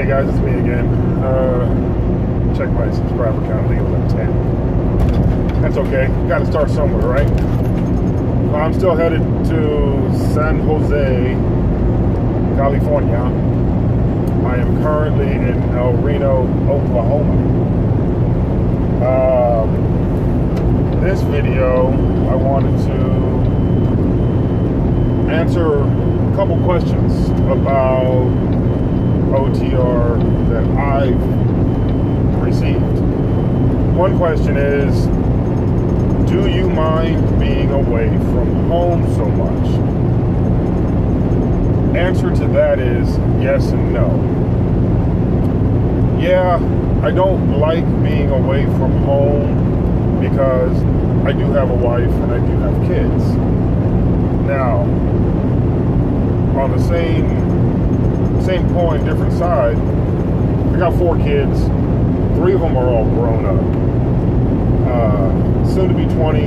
guys, it's me again. Check my subscriber count. I think it was at 10. That's okay. Got to start somewhere, right? I'm still headed to San Jose, California. I am currently in El Reno, Oklahoma. This video, I wanted to answer a couple questions about OTR that I've received. One question is, do you mind being away from home so much? Answer to that is yes and no. Yeah, I don't like being away from home because I do have a wife and I do have kids. Now, on the same coin, different side, I got 4 kids. 3 of them are all grown up. Soon to be 20,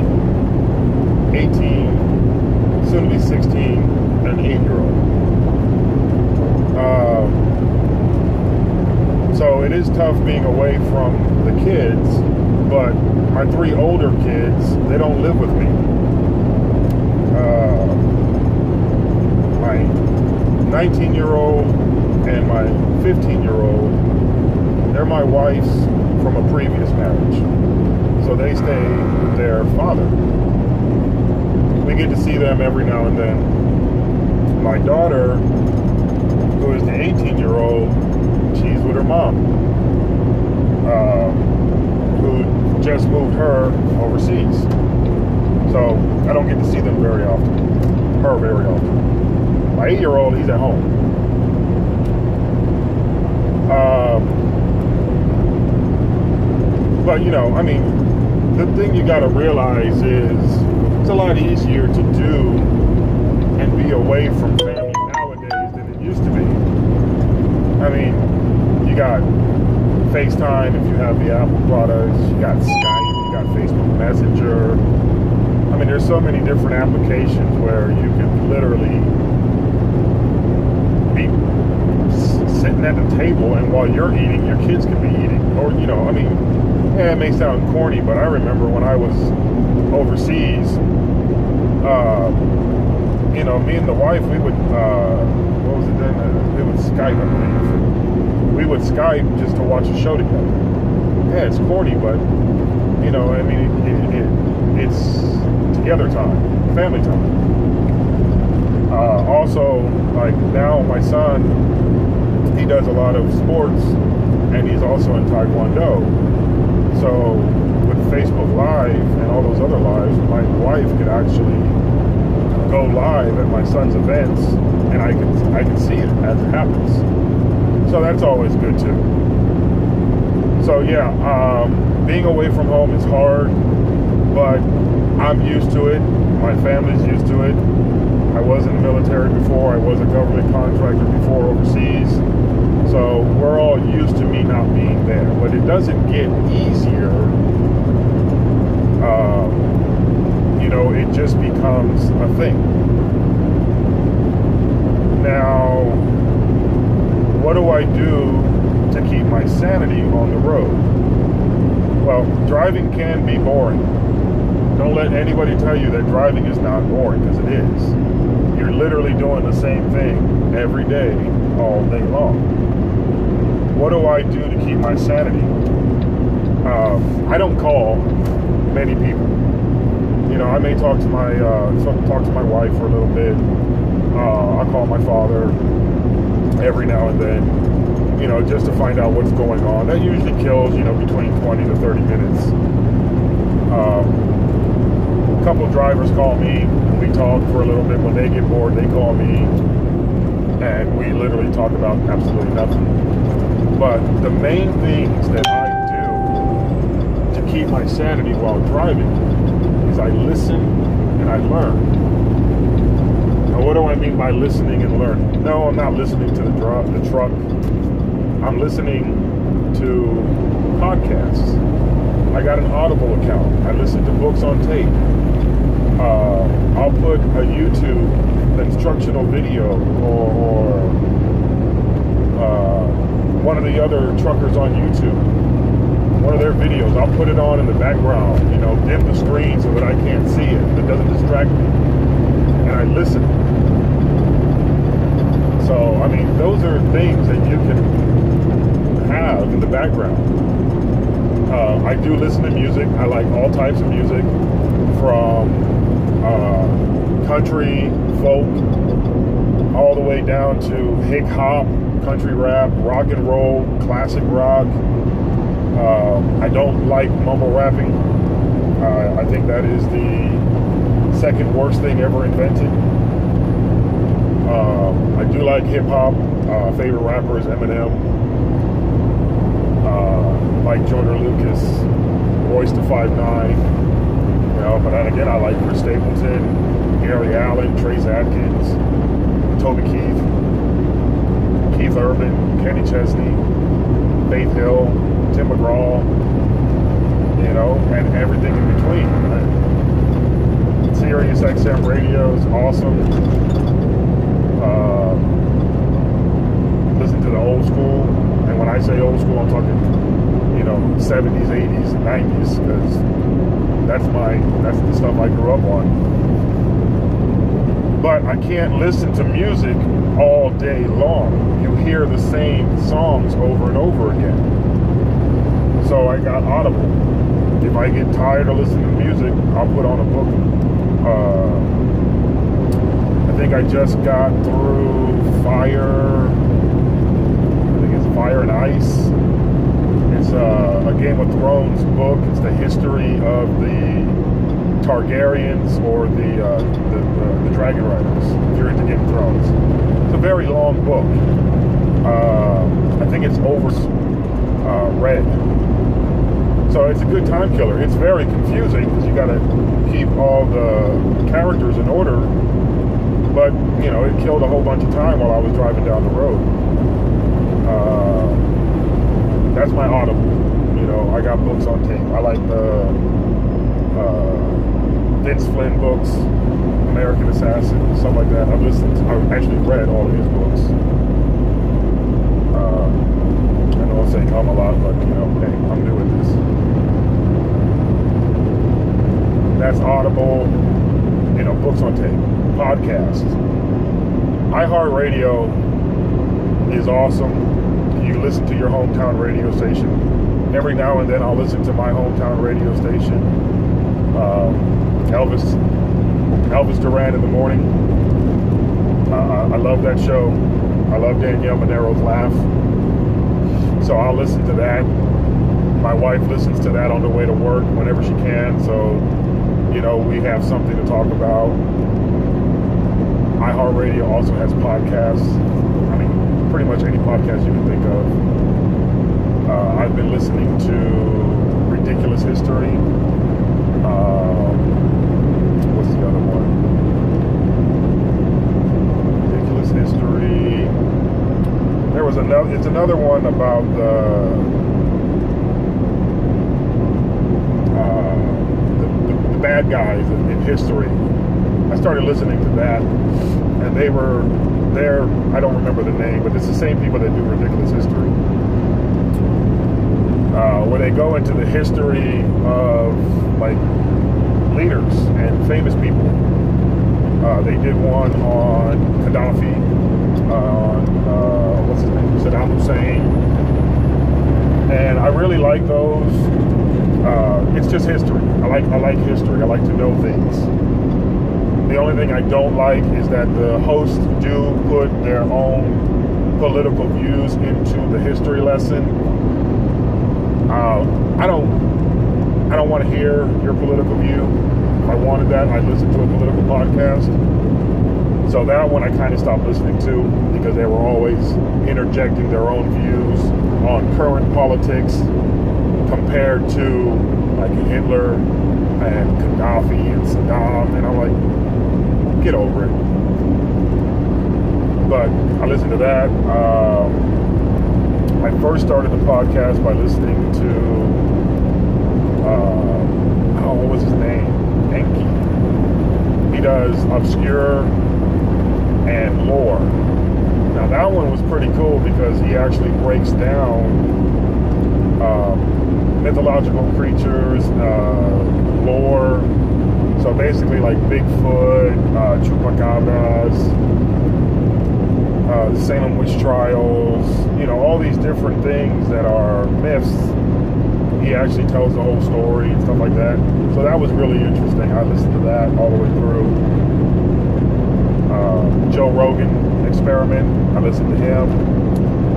18, soon to be 16, and an 8-year-old. So it is tough being away from the kids, but my 3 older kids, they don't live with me. My 19-year-old and my 15-year-old, they're my wife's from a previous marriage. So they stay with their father. We get to see them every now and then. My daughter, who is the 18-year-old, she's with her mom, who just moved her overseas. So I don't get to see them very often. Her very often. My 8-year-old, he's at home. But, you know, I mean, the thing you got to realize is it's a lot easier to do and be away from family nowadays than it used to be. I mean, you got FaceTime if you have the Apple products, you got Skype, you got Facebook Messenger. I mean, there's so many different applications where you can literally be sitting at the table and while you're eating, your kids can be eating. Or, you know, I mean, yeah, it may sound corny, but I remember when I was overseas, you know, me and the wife, we would, what was it then? We would Skype, I believe. We would Skype just to watch a show together. Yeah, it's corny, but, you know, I mean, it's together time, family time. Also, like now my son, he does a lot of sports, and he's also in Taekwondo. So with Facebook Live and all those other lives, my wife could actually go live at my son's events, and I can see it as it happens. So that's always good too. So yeah, being away from home is hard, but I'm used to it. My family's used to it. I was in the military before. I was a government contractor before overseas. So we're all used to me not being there, but it doesn't get easier. You know, it just becomes a thing. Now, what do I do to keep my sanity on the road? Well, driving can be boring. Don't let anybody tell you that driving is not boring, because it is. You're literally doing the same thing every day, all day long. What do I do to keep my sanity? I don't call many people. You know, I may talk to my wife for a little bit. I call my father every now and then, you know, just to find out what's going on. That usually kills, you know, between 20 to 30 minutes. A couple of drivers call me, and we talk for a little bit. When they get bored, they call me, and we literally talk about absolutely nothing. But the main things that I do to keep my sanity while driving is I listen and I learn. Now, what do I mean by listening and learning? No, I'm not listening to the truck. I'm listening to podcasts. I got an Audible account. I listen to books on tape. I'll put a YouTube instructional video or one of the other truckers on YouTube, one of their videos. I'll put it on in the background, dim the screen so that I can't see it. It doesn't distract me. And I listen. So, I mean, those are things that you can have in the background. I do listen to music. I like all types of music, from country, folk, all the way down to hip hop, country rap, rock and roll, classic rock. I don't like mumble rapping. I think that is the second worst thing ever invented. I do like hip hop. Favorite rapper is Eminem. Like Jordan Lucas, Royce the 5'9". But then again, I like Chris Stapleton, Gary Allen, Trace Adkins, Toby Keith, Keith Urban, Kenny Chesney, Faith Hill, Tim McGraw, and everything in between. Right? Sirius XM radio is awesome. Listen to the old school, and when I say old school, I'm talking, 70s, 80s, 90s, because that's the stuff I grew up on. But I can't listen to music all day long. You hear the same songs over and over again. So I got Audible. If I get tired of listening to music, I'll put on a book. I think I just got through Fire and Ice. It's a Game of Thrones book. It's the history of the Targaryens, or the Dragon Riders, if you're into Game of Thrones. It's a very long book. I think it's read. So it's a good time killer. It's very confusing because you got to keep all the characters in order. But, it killed a whole bunch of time while I was driving down the road. That's my Audible. I got books on tape. I like the Vince Flynn books, American Assassin, stuff like that. I've actually read all of his books. I know I say come a lot, but, hey, I'm doing this. That's Audible, books on tape, podcasts. iHeartRadio is awesome. You listen to your hometown radio station. Every now and then I'll listen to my hometown radio station. Elvis Duran in the morning. I love that show. I love Danielle Monero's laugh. So I'll listen to that. My wife listens to that on the way to work whenever she can. So, we have something to talk about. iHeartRadio also has podcasts. I mean, pretty much any podcast you can think of. I've been listening to Ridiculous History. What's the other one? Ridiculous History. There was it's another one about the bad guys in history. I started listening to that, and they were there. I don't remember the name, but it's the same people that do Ridiculous History, where they go into the history of leaders and famous people. They did one on Gaddafi, on what's his name, Saddam Hussein, and I really like those. It's just history. I like history. I like to know things. The only thing I don't like is that the hosts do put their own political views into the history lesson. I don't want to hear your political view. If I wanted that, I'd listen to a political podcast. So that one I kind of stopped listening to because they were always interjecting their own views on current politics compared to Hitler and Gaddafi and Saddam, and I'm like, get over it. But I listened to that. I first started the podcast by listening to what was his name? Enki. He does obscure and lore. Now that one was pretty cool because he actually breaks down mythological creatures, lore. So basically like Bigfoot, Chupacabras, the Salem witch trials, you know, all these different things that are myths. He actually tells the whole story and stuff like that. So that was really interesting. I listened to that all the way through. Joe Rogan Experiment, I listened to him.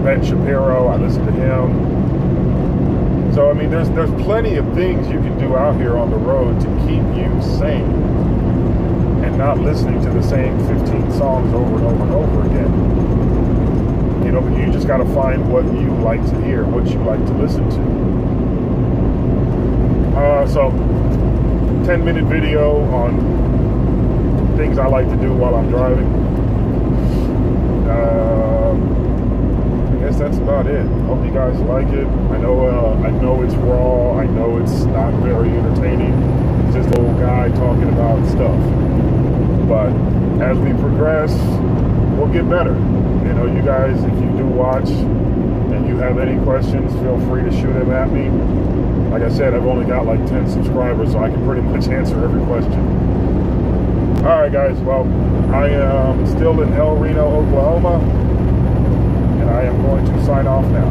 Ben Shapiro, I listened to him. So I mean, there's plenty of things you can do out here on the road to keep you sane and not listening to the same 15 songs over and over and over again. You know, but you just got to find what you like to hear, what you like to listen to. So 10-minute video on things I like to do while I'm driving. I guess that's about it. Hope you guys like it. I know it's raw. I know it's not very entertaining. It's just an old guy talking about stuff. But as we progress, we'll get better. You know, you guys, if you do watch and you have any questions, feel free to shoot them at me. Like I said, I've only got like 10 subscribers, so I can pretty much answer every question. All right, guys. Well, I am still in El Reno, Oklahoma, and I am going to sign off now.